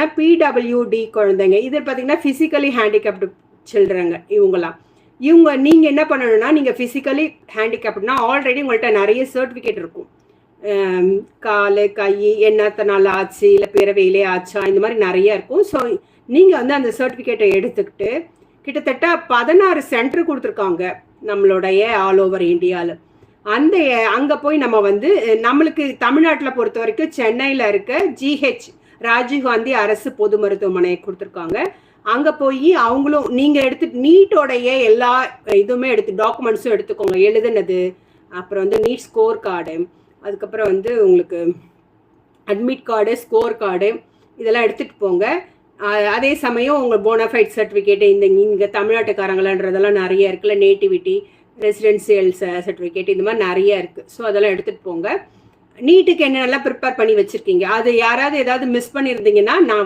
பார்த்தீங்கன்னா பிடபிள்யூடி குழந்தைங்க, இது பார்த்தீங்கன்னா ஃபிசிக்கலி ஹேண்டிகேப்டு சில்ட்ரங்க இவங்களாம். நீங்கள் என்ன பண்ணணும்னா, நீங்கள் ஃபிசிக்கலி ஹேண்டிகேப்டுனா ஆல்ரெடி உங்கள்கிட்ட நிறைய சர்டிஃபிகேட் இருக்கும். கால் கை என்னத்த நாள் ஆச்சு, இல்லை பிறவையிலே ஆச்சா, இந்த மாதிரி நிறைய இருக்கும். ஸோ நீங்கள் வந்து அந்த சர்டிஃபிகேட்டை எடுத்துக்கிட்டு கிட்டத்தட்ட 16 சென்டர் கொடுத்துருக்காங்க நம்மளுடைய ஆல் ஓவர் இந்தியாவில். அங்கே போய் நம்ம வந்து நம்மளுக்கு தமிழ்நாட்டில் பொறுத்த வரைக்கும் சென்னையில் இருக்க ஜிஹெச் ராஜீவ்காந்தி அரசு பொது மருத்துவமனை கொடுத்துருக்காங்க. அங்கே போய் அவங்களும் நீங்கள் நீட்டோடைய எல்லா இதுவுமே டாக்குமெண்ட்ஸும் எடுத்துக்கோங்க, எழுதுனது, அப்புறம் வந்து நீட் ஸ்கோர் கார்டு, அதுக்கப்புறம் வந்து உங்களுக்கு அட்மிட் கார்டு, ஸ்கோர் கார்டு, இதெல்லாம் எடுத்துகிட்டு போங்க. அதே சமயம் உங்கள் போனஃபைட் சர்டிஃபிகேட்டு, இங்கே தமிழ்நாட்டுக்காரங்களான்றதெல்லாம் நிறைய இருக்குல்ல, நேட்டிவிட்டி, ரெசிடென்சியல் சர்டிஃபிகேட், இந்த மாதிரி நிறைய இருக்குது. ஸோ அதெல்லாம் எடுத்துகிட்டு போங்க. நீட்டுக்கு என்னென்னலாம் ப்ரிப்பேர் பண்ணி வச்சுருக்கீங்க, அது யாராவது ஏதாவது மிஸ் பண்ணியிருந்தீங்கன்னா நான்